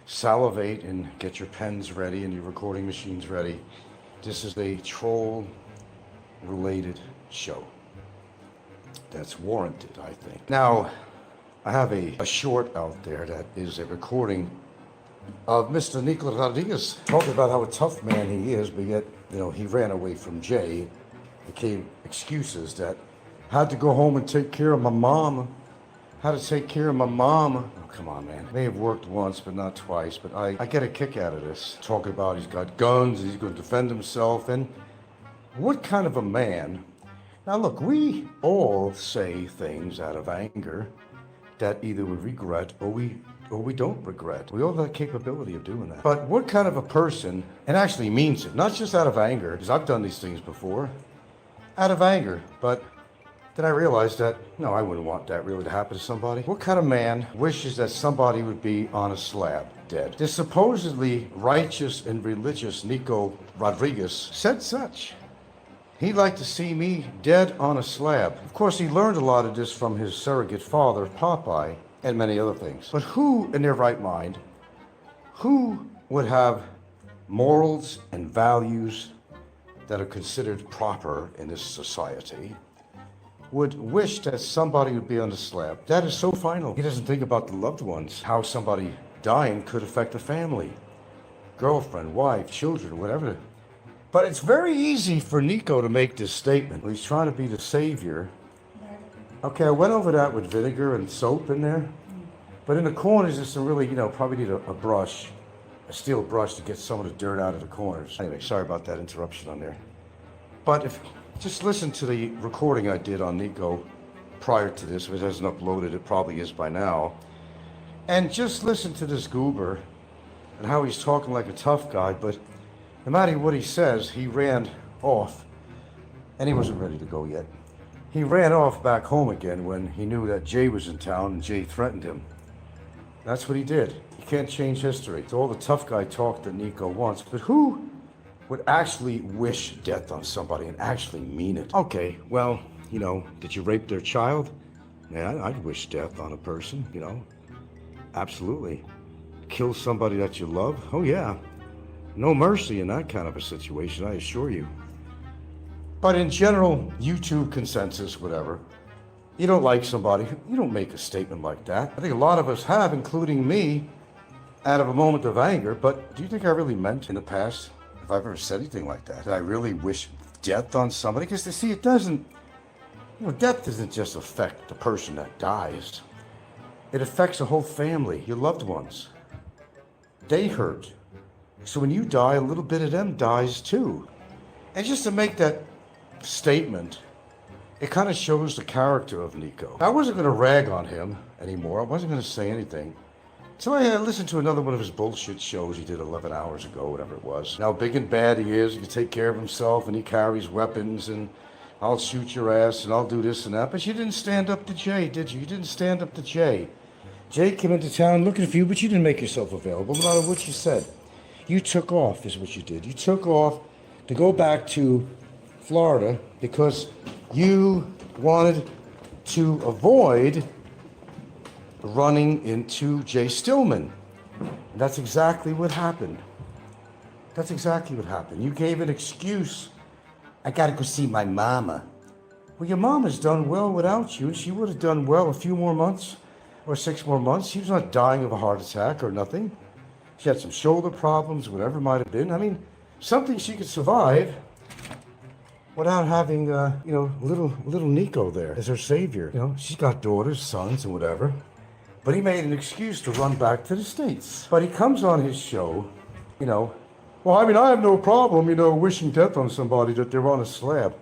salivate and get your pens ready and your recording machines ready. This is a troll-related show. That's warranted, I think. Now, I have a short out there that is a recording of Mr. Nico Rodriguez talking about how a tough man he is, but yet, he ran away from Jay. Became excuses that had to go home and take care of my mom. Had to take care of my mom. Oh, come on, man. May have worked once, but not twice. But I get a kick out of this. Talking about he's got guns, he's going to defend himself. And what kind of a man? Now, look, we all say things out of anger that either we regret or we don't regret. We all have that capability of doing that. But what kind of a person, and actually means it, not just out of anger, because I've done these things before, out of anger, but then I realized that, no, I wouldn't want that really to happen to somebody. What kind of man wishes that somebody would be on a slab, dead? This supposedly righteous and religious Nico Rodriguez said such. He'd like to see me dead on a slab. Of course, he learned a lot of this from his surrogate father, Popeye, and many other things. But who, in their right mind, who would have morals and values that are considered proper in this society would wish that somebody would be on the slab? That is so final. He doesn't think about the loved ones, how somebody dying could affect a family, girlfriend, wife, children, whatever. But it's very easy for Nico to make this statement. He's trying to be the savior. Okay, I went over that with vinegar and soap in there. But in the corners, there's some really, probably need a brush, a steel brush to get some of the dirt out of the corners. Anyway, sorry about that interruption on there. But if just listen to the recording I did on Nico prior to this. If it hasn't uploaded, it probably is by now. And just listen to this goober and how he's talking like a tough guy, but no matter what he says, he ran off, and he wasn't ready to go yet. He ran off back home again when he knew that Jay was in town and Jay threatened him. That's what he did. You can't change history. It's all the tough guy talk that Nico wants, but who would actually wish death on somebody and actually mean it? Okay, well, did you rape their child? Man, I'd wish death on a person, Absolutely. Kill somebody that you love? Oh yeah. No mercy in that kind of a situation, I assure you. But in general, YouTube consensus, whatever, you don't like somebody, you don't make a statement like that. I think a lot of us have, including me, out of a moment of anger, but do you think I really meant in the past, if I've ever said anything like that, that I really wish death on somebody? Because see, it doesn't, death doesn't just affect the person that dies. It affects the whole family, your loved ones. They hurt. So when you die, a little bit of them dies too. And just to make that statement, it kind of shows the character of Nico. I wasn't going to rag on him anymore. I wasn't going to say anything. So I listened to another one of his bullshit shows he did 11 hours ago, whatever it was. Now big and bad he is, he can take care of himself, and he carries weapons, and I'll shoot your ass, and I'll do this and that. But you didn't stand up to Jay, did you? You didn't stand up to Jay. Jay came into town looking for you, but you didn't make yourself available, no matter what you said. You took off, is what you did. You took off to go back to Florida because you wanted to avoid running into Jay Stillman. And that's exactly what happened. That's exactly what happened. You gave an excuse. I gotta go see my mama. Well, your mama's done well without you. She would have done well a few more months or 6 more months. She was not dying of a heart attack or nothing. She had some shoulder problems, whatever it might have been. I mean, something she could survive without having, little Nico there as her savior. She's got daughters, sons, and whatever. But he made an excuse to run back to the States. But he comes on his show, well, I have no problem, wishing death on somebody that they're on a slab.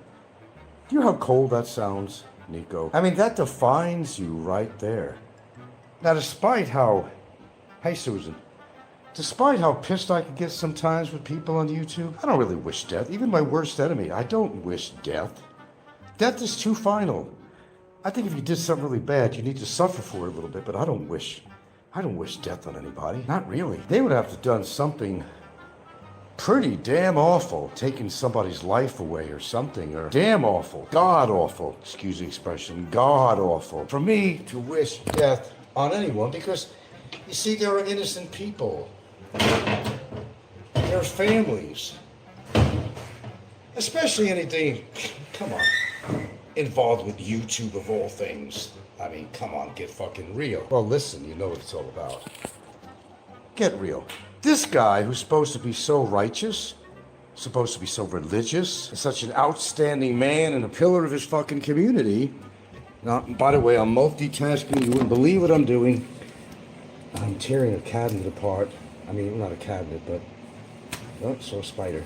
Do you know how cold that sounds, Nico? That defines you right there. Now, despite how, hey, Susan, despite how pissed I can get sometimes with people on YouTube, I don't really wish death. Even my worst enemy, I don't wish death. Death is too final. I think if you did something really bad, you need to suffer for it a little bit, but I don't wish death on anybody. Not really. They would have to have done something pretty damn awful, taking somebody's life away or something, or damn awful, god awful, excuse the expression, god awful, for me to wish death on anyone, because You see, there are innocent people. There are families. Especially anything, come on, involved with YouTube of all things. I mean, come on, get fucking real. Well, listen, you know what it's all about. Get real. This guy who's supposed to be so righteous, supposed to be so religious, such an outstanding man and a pillar of his fucking community. Now, by the way, I'm multitasking. You wouldn't believe what I'm doing. I'm tearing a cabinet apart. I mean, not a cabinet, but... Oh, saw a spider.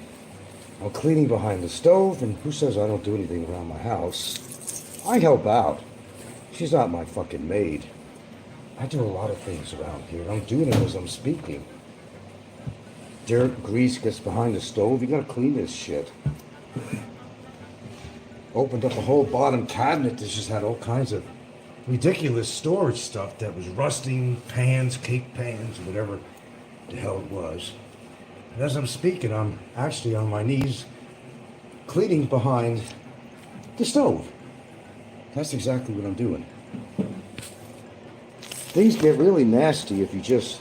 I'm cleaning behind the stove, and who says I don't do anything around my house? I help out. She's not my fucking maid. I do a lot of things around here. I'm doing them as I'm speaking. Dirt, grease gets behind the stove. You gotta clean this shit. Opened up a whole bottom cabinet that just had all kinds of ridiculous storage stuff that was rusting, pans, cake pans, whatever the hell it was. And as I'm speaking, I'm actually on my knees cleaning behind the stove. That's exactly what I'm doing. Things get really nasty if you just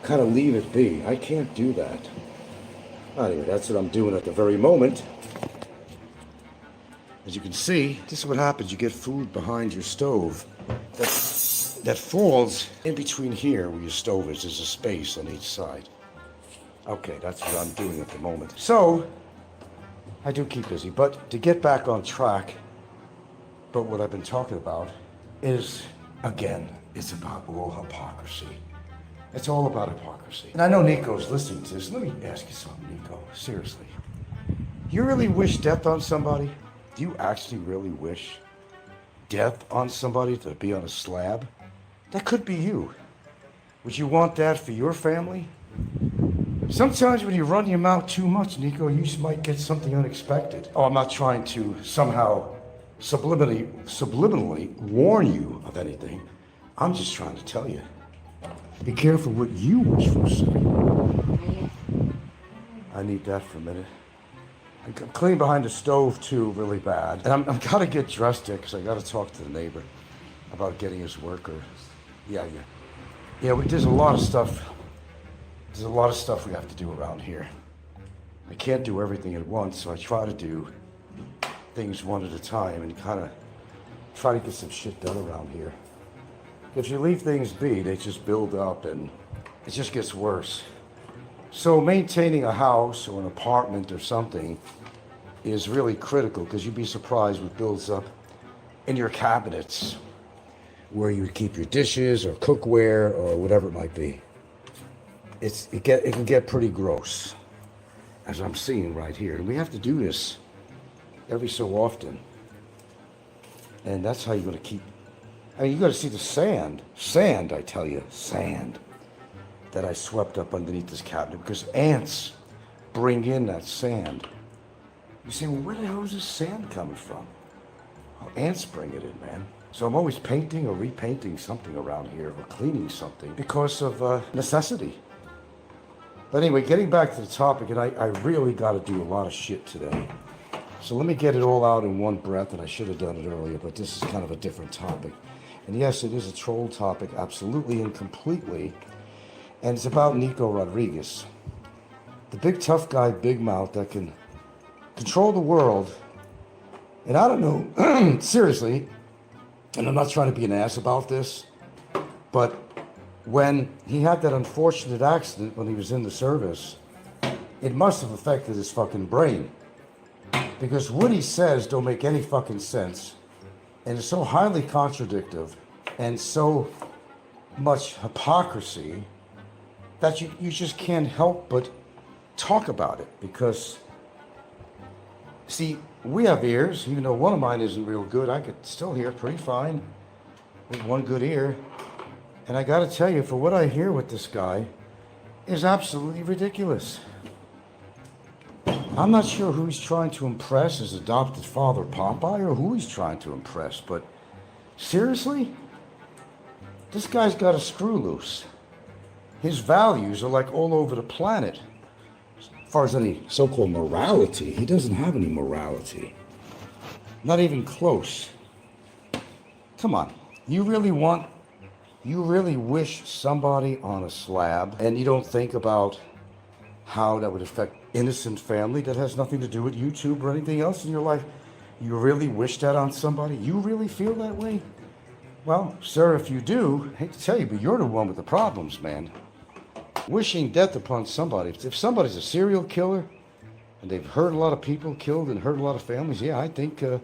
kind of leave it be. I can't do that. Anyway, that's what I'm doing at the very moment. As you can see, this is what happens. You get food behind your stove that falls in between here where your stove is. There's a space on each side. Okay, that's what I'm doing at the moment. So, I do keep busy. But to get back on track, but what I've been talking about is, again, it's about all hypocrisy. It's all about hypocrisy. And I know Nico's listening to this. Let me ask you something, Nico. Seriously. You really wish death on somebody? Do you actually really wish death on somebody to be on a slab? That could be you. Would you want that for your family? Sometimes when you run your mouth too much, Nico, you just might get something unexpected. Oh, I'm not trying to somehow subliminally warn you of anything. I'm just trying to tell you. Be careful what you wish for, sir. I need that for a minute. I'm cleaning behind the stove too, really bad. And I'm gotta get dressed here because I gotta talk to the neighbor about getting his worker. Yeah. There's a lot of stuff. There's a lot of stuff we have to do around here. I can't do everything at once, so I try to do things one at a time and kind of try to get some shit done around here. If you leave things be, they just build up and it just gets worse. So maintaining a house or an apartment or something is really critical because you'd be surprised what builds up in your cabinets where you keep your dishes or cookware or whatever it might be. It can get pretty gross, as I'm seeing right here. And we have to do this every so often. And that's how you're going to keep... I mean, you got to see the sand. Sand, I tell you. Sand. That I swept up underneath this cabinet because ants bring in that sand. You say, well, where the hell is this sand coming from? Well, ants bring it in, man. So I'm always painting or repainting something around here or cleaning something because of necessity. But anyway, getting back to the topic, and I really got to do a lot of shit today. So let me get it all out in one breath, and I should have done it earlier, but this is kind of a different topic. And yes, it is a troll topic, absolutely and completely. And it's about Nico Rodriguez. The big tough guy, big mouth that can control the world. And I don't know, seriously, and I'm not trying to be an ass about this, but when he had that unfortunate accident when he was in the service, it must have affected his fucking brain. Because what he says don't make any fucking sense. And it's so highly contradictory and so much hypocrisy that you just can't help but talk about it. Because, see, we have ears, even though one of mine isn't real good, I could still hear pretty fine with one good ear. And I gotta tell you, for what I hear with this guy is absolutely ridiculous. I'm not sure who he's trying to impress, his adopted father Popeye, or who he's trying to impress, but seriously? This guy's got a screw loose. His values are like all over the planet. As far as any so-called morality, he doesn't have any morality. Not even close. Come on, you really want You really wish somebody on a slab, and you don't think about how that would affect innocent family that has nothing to do with YouTube or anything else in your life? You really wish that on somebody? You really feel that way? Well, sir, if you do, I hate to tell you, but you're the one with the problems, man. Wishing death upon somebody. If somebody's a serial killer and they've hurt a lot of people, killed and hurt a lot of families, yeah, I think the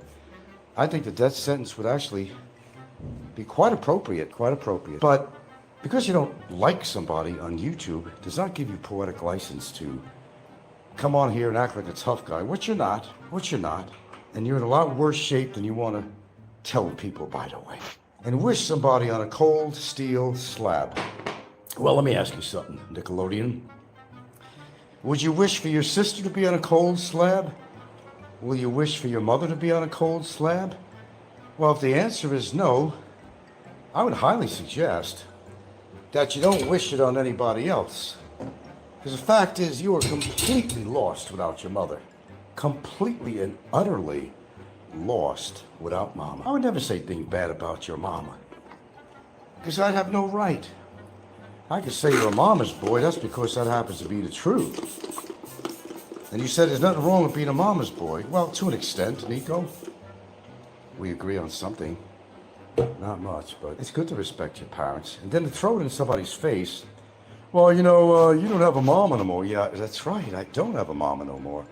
death sentence would actually be quite appropriate, quite appropriate. But because you don't like somebody on YouTube does not give you poetic license to come on here and act like a tough guy, which you're not, and you're in a lot worse shape than you want to tell people, by the way. And wish somebody on a cold steel slab. Well, let me ask you something, Nickelodeon. Would you wish for your sister to be on a cold slab? Will you wish for your mother to be on a cold slab? Well, if the answer is no, I would highly suggest that you don't wish it on anybody else. Because the fact is, you are completely lost without your mother. Completely and utterly lost without mama. I would never say anything bad about your mama. Because I'd have no right. I could say you're a mama's boy, that's because that happens to be the truth. And you said there's nothing wrong with being a mama's boy. Well, to an extent, Nico. We agree on something. Not much, but it's good to respect your parents. And then to throw it in somebody's face, well, you don't have a mama no more. Yeah, that's right, I don't have a mama no more.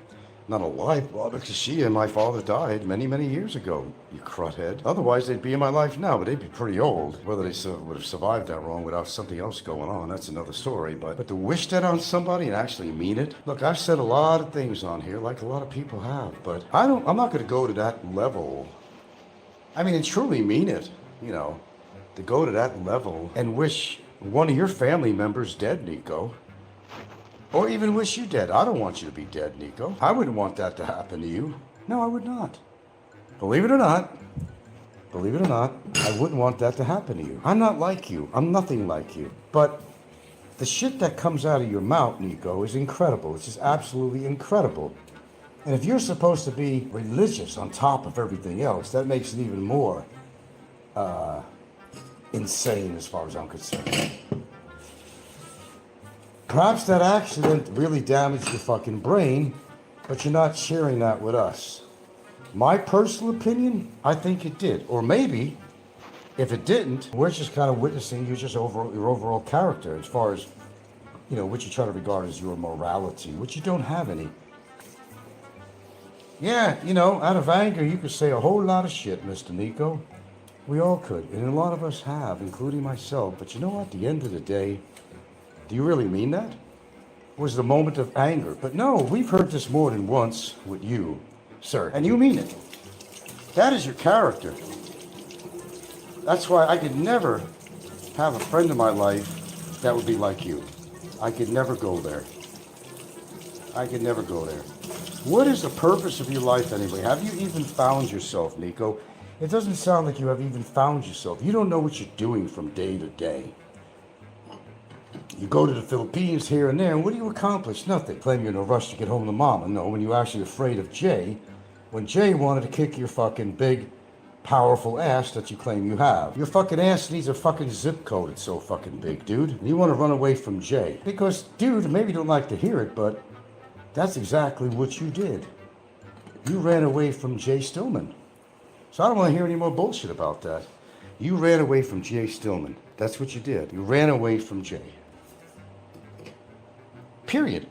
Not alive, well, because she and my father died many, many years ago, you crudhead. Otherwise, they'd be in my life now, but they'd be pretty old. Whether they would have survived that wrong without something else going on, that's another story. But to wish that on somebody and actually mean it? Look, I've said a lot of things on here, like a lot of people have, but I'm not going to go to that level. I mean, and truly mean it, to go to that level and wish one of your family members dead, Nico. Or even wish you dead. I don't want you to be dead, Nico. I wouldn't want that to happen to you. No, I would not. Believe it or not, I wouldn't want that to happen to you. I'm not like you. I'm nothing like you. But the shit that comes out of your mouth, Nico, is incredible. It's just absolutely incredible. And if you're supposed to be religious on top of everything else, that makes it even more insane as far as I'm concerned. Perhaps that accident really damaged your fucking brain, but you're not sharing that with us. My personal opinion, I think it did. Or maybe, if it didn't, we're just kind of witnessing your overall character as far as, what you try to regard as your morality, which you don't have any. Yeah, out of anger, you could say a whole lot of shit, Mr. Nico. We all could, and a lot of us have, including myself. But you know what? At the end of the day, do you really mean that? Was the moment of anger? But no, we've heard this more than once with you, sir. And you mean it. That is your character. That's why I could never have a friend in my life that would be like you. I could never go there. What is the purpose of your life anyway? Have you even found yourself, Nico? It doesn't sound like you have even found yourself. You don't know what you're doing from day to day. You go to the Philippines here and there, and what do you accomplish? Nothing. Claim you're in a rush to get home to mama. No, when you're actually afraid of Jay, when Jay wanted to kick your fucking big, powerful ass that you claim you have. Your fucking ass needs a fucking zip code, it's so fucking big, dude. And you want to run away from Jay. Because, dude, maybe you don't like to hear it, but that's exactly what you did. You ran away from Jay Stillman. So I don't want to hear any more bullshit about that. You ran away from Jay Stillman. That's what you did. You ran away from Jay. Period.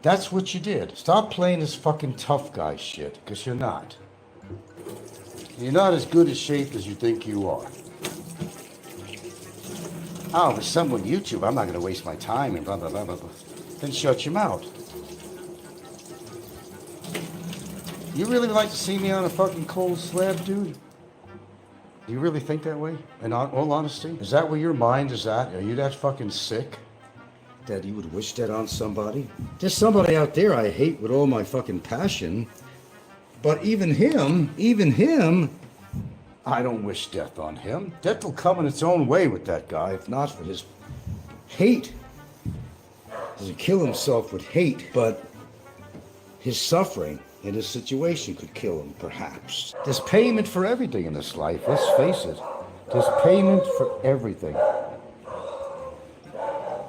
That's what you did. Stop playing this fucking tough guy shit, because you're not. You're not as good a shape as you think you are. Oh, for someone YouTube, I'm not going to waste my time and blah, blah, blah, blah, blah. Then shut your mouth. You really would like to see me on a fucking cold slab, dude? Do you really think that way? In all honesty? Is that where your mind is at? Are you that fucking sick that you would wish that on somebody? There's somebody out there I hate with all my fucking passion, but even him, I don't wish death on him. Death will come in its own way with that guy, if not for his hate. Doesn't kill himself with hate, but his suffering in his situation could kill him, perhaps. There's payment for everything in this life, let's face it. There's payment for everything.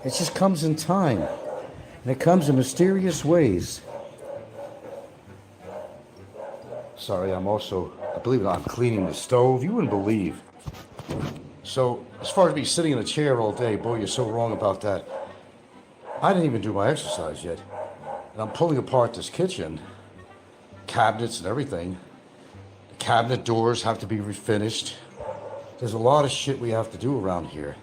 It just comes in time. And it comes in mysterious ways. Sorry, I believe it or not, I'm cleaning the stove. You wouldn't believe. So, as far as me sitting in a chair all day, boy, you're so wrong about that. I didn't even do my exercise yet. And I'm pulling apart this kitchen. Cabinets and everything. The cabinet doors have to be refinished. There's a lot of shit we have to do around here.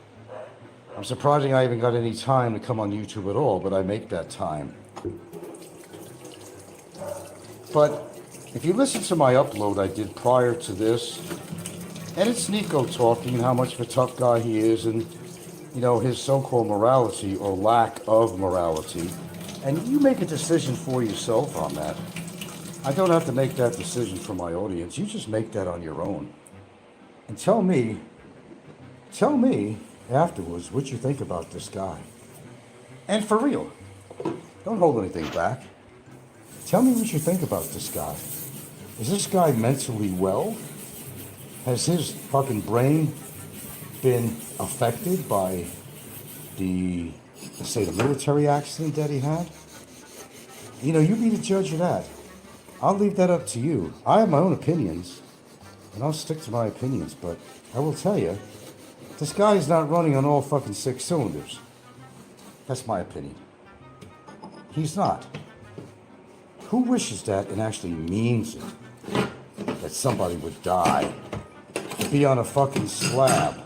I'm surprised I even got any time to come on YouTube at all, but I make that time. But if you listen to my upload I did prior to this, and it's Nico talking how much of a tough guy he is and, you know, his so-called morality or lack of morality, and you make a decision for yourself on that. I don't have to make that decision for my audience. You just make that on your own. And tell me afterwards what you think about this guy. And for real, don't hold anything back. Tell me what you think about this guy. Is this guy mentally well? Has his fucking brain been affected by the military accident that he had? You know, you be the judge of that. I'll leave that up to you. I have my own opinions, and I'll stick to my opinions, but I will tell you, this guy is not running on all fucking 6 cylinders. That's my opinion. He's not. Who wishes that and actually means it? That somebody would die to be on a fucking slab.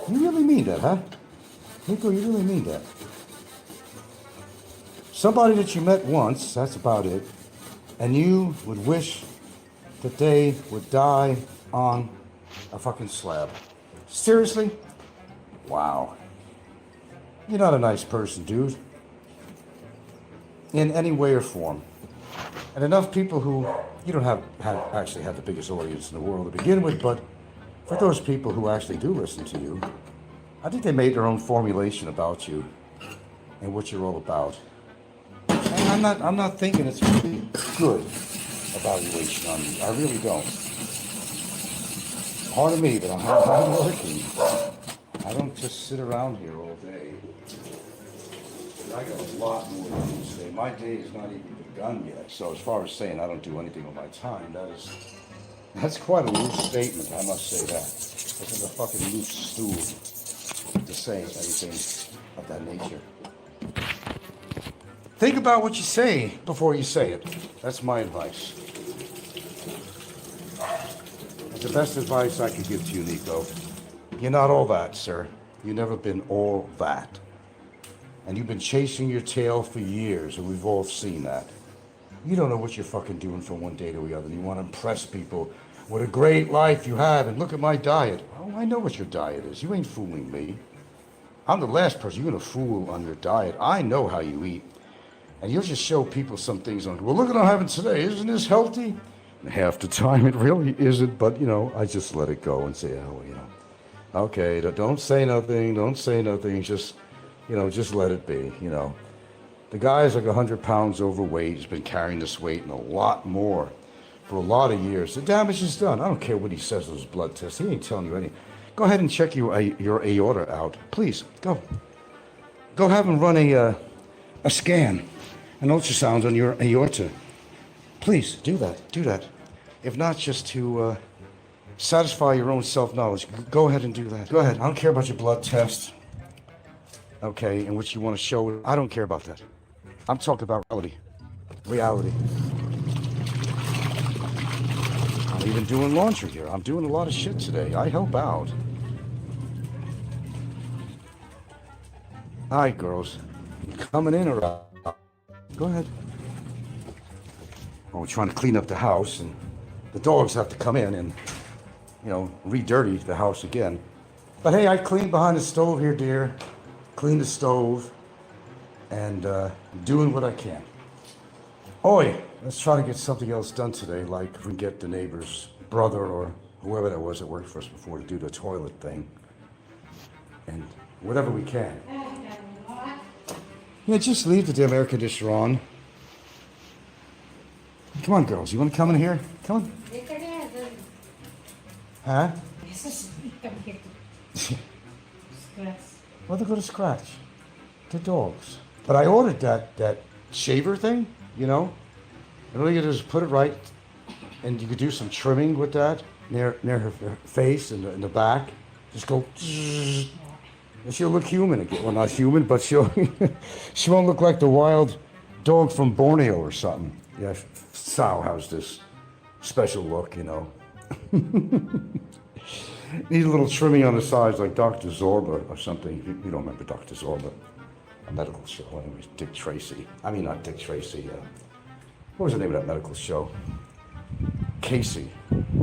You really mean that, huh? Nico, you really mean that? Somebody that you met once, that's about it, and you would wish that they would die on a fucking slab. Seriously? Wow. You're not a nice person, dude. In any way or form. And enough people who, you don't actually have the biggest audience in the world to begin with, but for those people who actually do listen to you, I think they made their own formulation about you and what you're all about. And I'm not thinking it's a really good evaluation on you. I really don't. Pardon me, but I'm working. I don't just sit around here all day. I got a lot more to do today. My day is not even begun yet. So as far as saying I don't do anything with my time, that's quite a loose statement, I must say that. That's a fucking loose stool to say anything of that nature. Think about what you say before you say it. That's my advice. It's the best advice I could give to you, Nico. You're not all that, sir. You've never been all that. And you've been chasing your tail for years, and we've all seen that. You don't know what you're fucking doing from one day to the other, and you want to impress people with a great life you have, and look at my diet. Oh, I know what your diet is. You ain't fooling me. I'm the last person you're going to fool on your diet. I know how you eat. And you'll just show people some things on, well, look at what I'm having today. Isn't this healthy? And half the time it really isn't, but, you know, I just let it go and say, oh, you know, okay, don't say nothing, just, you know, just let it be, you know. The guy's like 100 pounds overweight. He's been carrying this weight and a lot more for a lot of years. The damage is done. I don't care what he says on his blood test. He ain't telling you anything. Go ahead and check your aorta out. Please, go. Go have him run a scan, an ultrasound on your aorta. Please, do that. If not, just to satisfy your own self-knowledge, go ahead and do that. Go ahead. I don't care about your blood test, okay, and what you want to show. I don't care about that. I'm talking about reality. I'm even doing laundry here. I'm doing a lot of shit today. I help out. Hi, girls. You coming in or out? Go ahead. Well, we're trying to clean up the house, and the dogs have to come in and, you know, re-dirty the house again. But hey, I cleaned behind the stove here, dear. Clean the stove, and doing what I can. Oi, let's try to get something else done today, like if we can get the neighbor's brother or whoever that was that worked for us before to do the toilet thing. And whatever we can. Yeah, just leave the damn air conditioner on. Come on, girls. You want to come in here? Come on. Huh? Scratch. Well, they're gonna scratch. The dogs. But I ordered that shaver thing, you know? And all you do is put it right, and you could do some trimming with that near her face and the back. Just go, and she'll look human again. Well, not human, but she won't look like the wild dog from Borneo or something. Yeah, Sal has this special look, you know. Needs a little trimming on the sides, like Dr. Zorba or something. You don't remember Dr. Zorba? A medical show. Anyways, Dick Tracy. I mean, not Dick Tracy. What was the name of that medical show? Casey.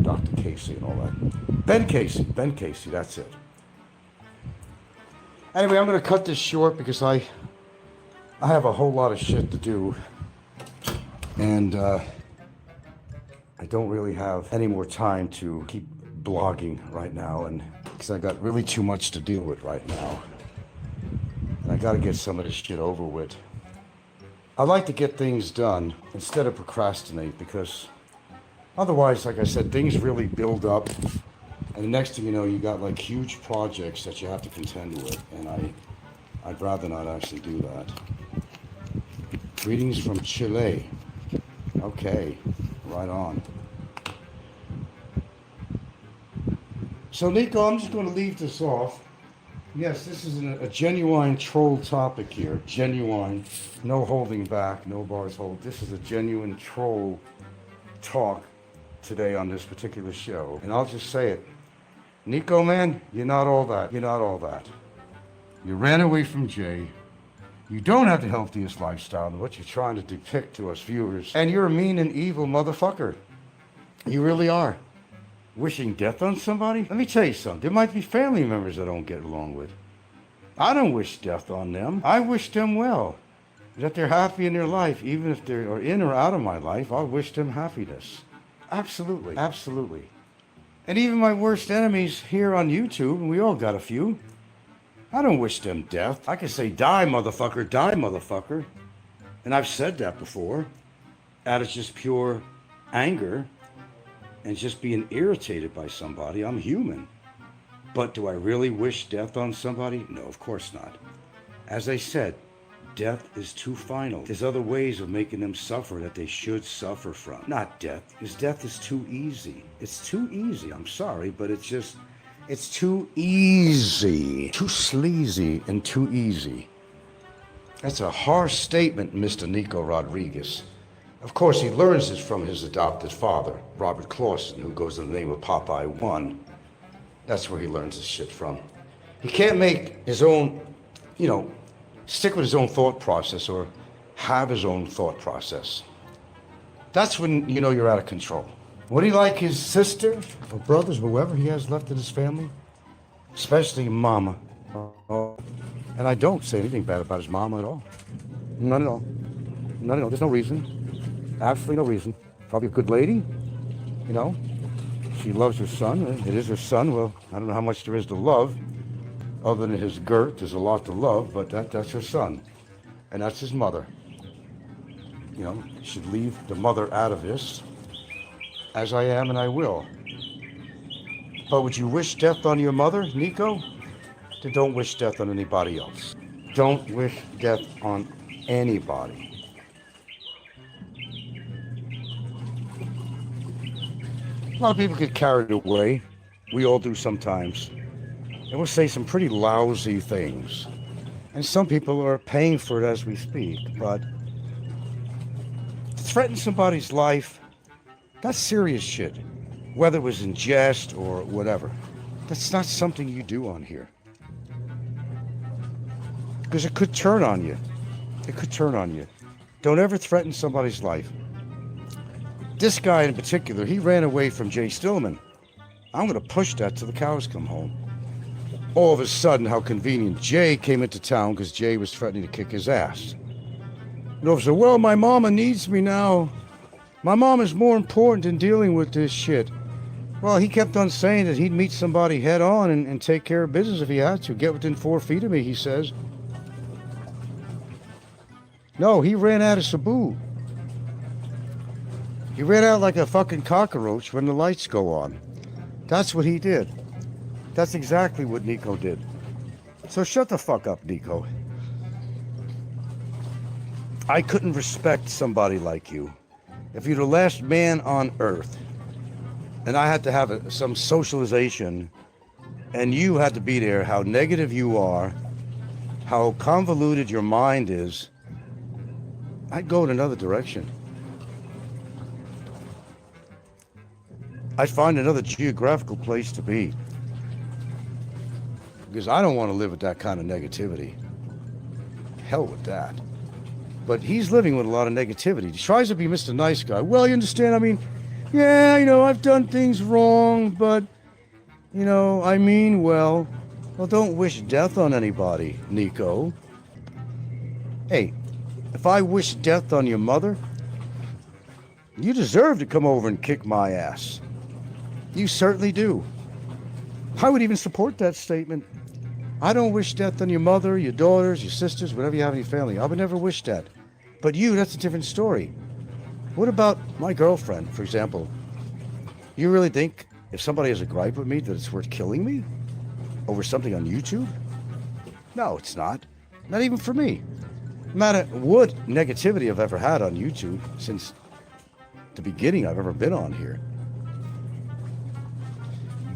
Dr. Casey and all that. Ben Casey, that's it. Anyway, I'm going to cut this short because I have a whole lot of shit to do. And I don't really have any more time to keep blogging right now, and because I got really too much to deal with right now. And I got to get some of this shit over with. I like to get things done instead of procrastinate, because otherwise, like I said, things really build up, and the next thing you know, you got like huge projects that you have to contend with, and I'd rather not actually do that. Greetings from Chile. Okay, right on. So Nico, I'm just going to leave this off. Yes, this is a genuine troll topic here. Genuine, no holding back, no bars hold. This is a genuine troll talk today on this particular show. And I'll just say it. Nico, man, you're not all that. You're not all that. You ran away from Jay. You don't have the healthiest lifestyle in what you're trying to depict to us viewers. And you're a mean and evil motherfucker. You really are. Wishing death on somebody? Let me tell you something. There might be family members I don't get along with. I don't wish death on them. I wish them well. That they're happy in their life, even if they're in or out of my life, I wish them happiness. Absolutely. Absolutely. And even my worst enemies here on YouTube, and we all got a few, I don't wish them death. I can say, die, motherfucker. And I've said that before. That is just pure anger and just being irritated by somebody. I'm human. But do I really wish death on somebody? No, of course not. As I said, death is too final. There's other ways of making them suffer that they should suffer from. Not death, because death is too easy. It's too easy. I'm sorry, but it's too easy. Too sleazy and too easy. That's a harsh statement, Mr. Nico Rodriguez. Of course, he learns this from his adopted father, Robert Clausen, who goes in the name of Popeye 1. That's where he learns his shit from. He can't make his own, stick with his own thought process or have his own thought process. That's when you know you're out of control. Would he like his sister or brothers, whoever he has left in his family? Especially Mama. And I don't say anything bad about his mama at all. None at all. None at all. There's no reason. Absolutely no reason. Probably a good lady, She loves her son. It is her son. Well, I don't know how much there is to love. Other than his girt, there's a lot to love, but that's her son. And that's his mother. Should leave the mother out of this, as I am and I will. But would you wish death on your mother, Nico? Then don't wish death on anybody else. Don't wish death on anybody. A lot of people get carried away. We all do sometimes. And we'll say some pretty lousy things. And some people are paying for it as we speak. But to threaten somebody's life, that's serious shit. Whether it was in jest or whatever. That's not something you do on here. Because it could turn on you. It could turn on you. Don't ever threaten somebody's life. This guy in particular, he ran away from Jay Stillman. I'm going to push that till the cows come home. All of a sudden, how convenient. Jay came into town because Jay was threatening to kick his ass. And all of a sudden, well, my mama needs me now. My mom is more important in dealing with this shit. Well, he kept on saying that he'd meet somebody head on and take care of business if he had to. Get within 4 feet of me, he says. No, he ran out of Cebu. He ran out like a fucking cockroach when the lights go on. That's what he did. That's exactly what Nico did. So shut the fuck up, Nico. I couldn't respect somebody like you. If you're the last man on earth, and I had to have some socialization, and you had to be there, how negative you are, how convoluted your mind is, I'd go in another direction. I'd find another geographical place to be. Because I don't want to live with that kind of negativity. Hell with that. But he's living with a lot of negativity. He tries to be Mr. Nice Guy. Well, you understand, I mean, yeah, I've done things wrong, but, I mean well. Well, don't wish death on anybody, Nico. Hey, if I wish death on your mother, you deserve to come over and kick my ass. You certainly do. I would even support that statement. I don't wish death on your mother, your daughters, your sisters, whatever you have in your family. I would never wish that. But you, that's a different story. What about my girlfriend, for example? You really think if somebody has a gripe with me that it's worth killing me? Over something on YouTube? No, it's not. Not even for me. No matter what negativity I've ever had on YouTube since the beginning I've ever been on here.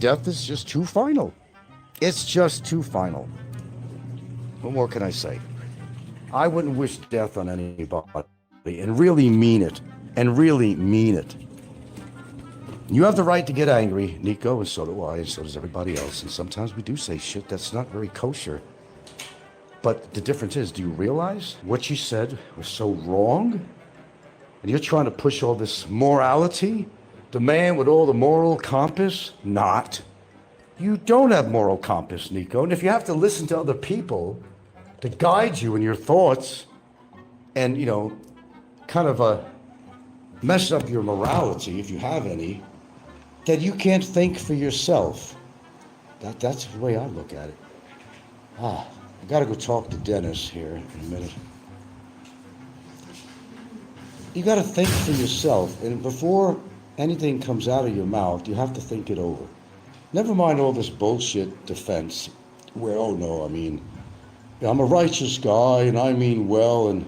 Death is just too final. It's just too final. What more can I say? I wouldn't wish death on anybody and really mean it. And really mean it. You have the right to get angry, Nico, and so do I, and so does everybody else. And sometimes we do say shit that's not very kosher. But the difference is, do you realize what you said was so wrong? And you're trying to push all this morality? The man with all the moral compass? Not. You don't have moral compass, Nico. And if you have to listen to other people to guide you in your thoughts and, kind of mess up your morality, if you have any, then you can't think for yourself. That's the way I look at it. I gotta go talk to Dennis here in a minute. You gotta think for yourself, and before anything comes out of your mouth, you have to think it over. Never mind all this bullshit defense where, I'm a righteous guy and I mean well, and,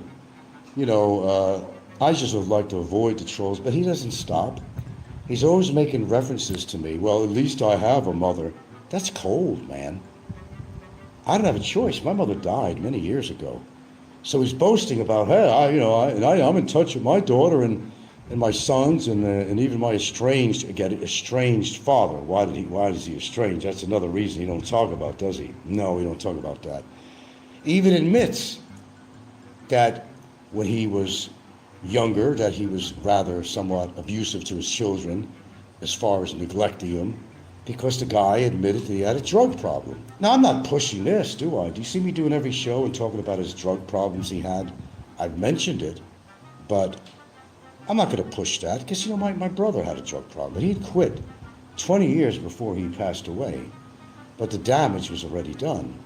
I just would like to avoid the trolls, but he doesn't stop. He's always making references to me. Well, at least I have a mother. That's cold, man. I don't have a choice. My mother died many years ago. So he's boasting about, hey, I'm in touch with my daughter and my sons and even my estranged father. Why is he estranged? That's another reason he don't talk about, does he? No, he don't talk about that. He even admits that when he was younger, that he was rather somewhat abusive to his children as far as neglecting them, because the guy admitted that he had a drug problem. Now, I'm not pushing this, do I? Do you see me doing every show and talking about his drug problems he had? I've mentioned it, but I'm not going to push that, because, my brother had a drug problem. He had quit 20 years before he passed away, but the damage was already done.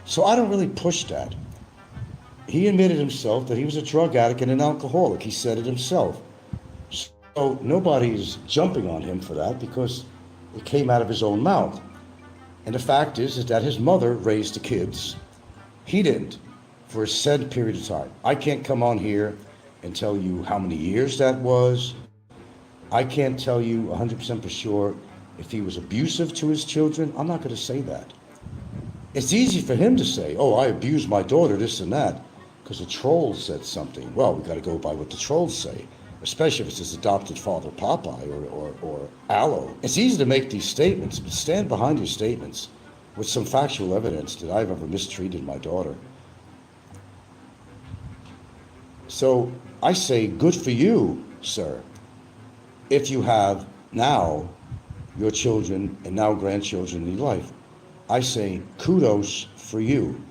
So I don't really push that. He admitted himself that he was a drug addict and an alcoholic. He said it himself. So nobody's jumping on him for that because it came out of his own mouth. And the fact is that his mother raised the kids. He didn't, for a set period of time. I can't come on here and tell you how many years that was. I can't tell you 100% for sure if he was abusive to his children. I'm not going to say that. It's easy for him to say, oh, I abused my daughter, this and that, because the trolls said something. Well, we got to go by what the trolls say, especially if it's his adopted father, Popeye, or Aloe. It's easy to make these statements, but stand behind your statements with some factual evidence that I've ever mistreated my daughter. So I say, good for you, sir, if you have now your children and now grandchildren in your life. I say, kudos for you.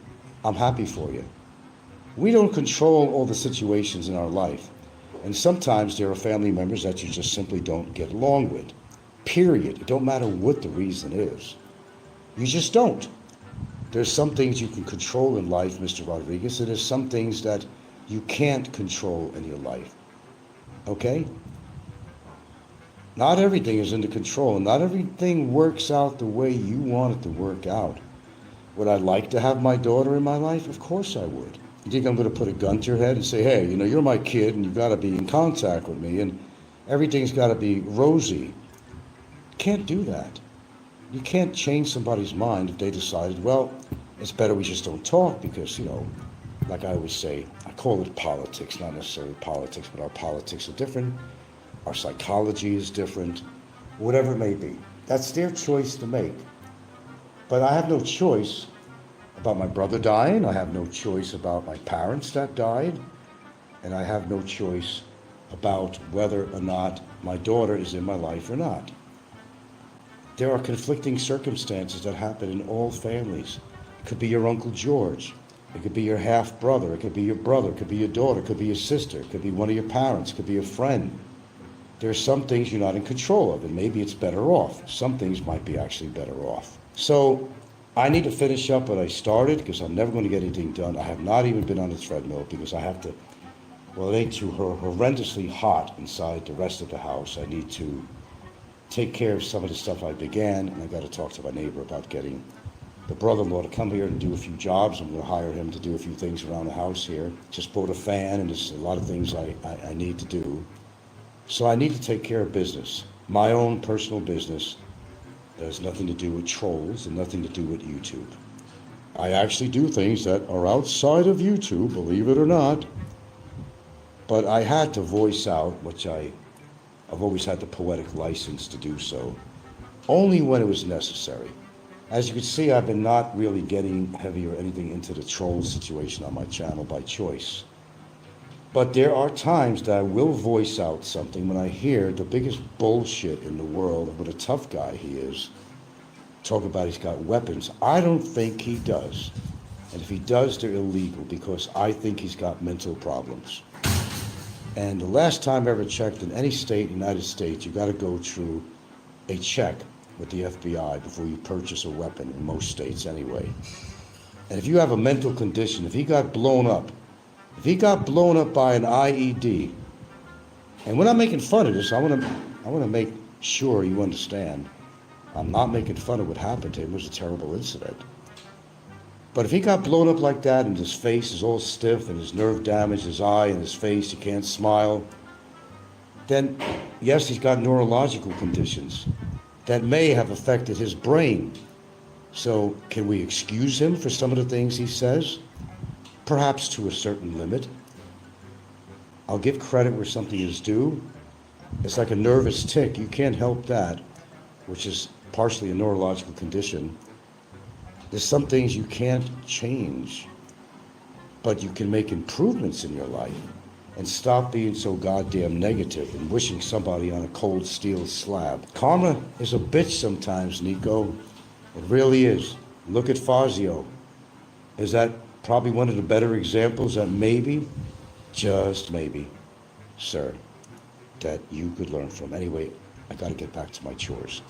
I'm happy for you. We don't control all the situations in our life. And sometimes there are family members that you just simply don't get along with. Period. It don't matter what the reason is. You just don't. There's some things you can control in life, Mr. Rodriguez, and there's some things that you can't control in your life. Okay? Not everything is under control, and not everything works out the way you want it to work out. Would I like to have my daughter in my life? Of course I would. You think I'm going to put a gun to your head and say, hey, you're my kid and you've got to be in contact with me and everything's got to be rosy? Can't do that. You can't change somebody's mind if they decided, well, it's better we just don't talk because, like I always say, I call it politics, not necessarily politics, but our politics are different. Our psychology is different, whatever it may be. That's their choice to make. But I have no choice about my brother dying. I have no choice about my parents that died. And I have no choice about whether or not my daughter is in my life or not. There are conflicting circumstances that happen in all families. It could be your Uncle George. It could be your half-brother. It could be your brother. It could be your daughter. It could be your sister. It could be one of your parents. It could be a friend. There are some things you're not in control of, and maybe it's better off. Some things might be actually better off. So I need to finish up what I started because I'm never going to get anything done. I have not even been on the treadmill because I have to, well, it ain't too horrendously hot inside the rest of the house. I need to take care of some of the stuff I began, and I got to talk to my neighbor about getting the brother-in-law to come here and do a few jobs. I'm going to hire him to do a few things around the house here. Just bought a fan, and there's a lot of things I need to do. So I need to take care of business, my own personal business. That has nothing to do with trolls and nothing to do with YouTube. I actually do things that are outside of YouTube, believe it or not. But I had to voice out, which I've always had the poetic license to do so, only when it was necessary. As you can see, I've been not really getting heavy or anything into the troll situation on my channel by choice. But there are times that I will voice out something when I hear the biggest bullshit in the world of what a tough guy he is. Talk about he's got weapons. I don't think he does. And if he does, they're illegal because I think he's got mental problems. And the last time I ever checked in any state in the United States, you got to go through a check with the FBI before you purchase a weapon, in most states anyway. And if you have a mental condition, if he got blown up by an IED, and we're not making fun of this, I want to make sure you understand. I'm not making fun of what happened to him. It was a terrible incident. But if he got blown up like that and his face is all stiff and his nerve damage, his eye and his face, he can't smile, then yes, he's got neurological conditions that may have affected his brain. So can we excuse him for some of the things he says? Perhaps to a certain limit. I'll give credit where something is due. It's like a nervous tic. You can't help that, which is partially a neurological condition. There's some things you can't change, but you can make improvements in your life and stop being so goddamn negative and wishing somebody on a cold steel slab. Karma is a bitch sometimes, Nico. It really is. Look at Fazio. Is that probably one of the better examples that maybe, just maybe, sir, that you could learn from? Anyway, I got to get back to my chores.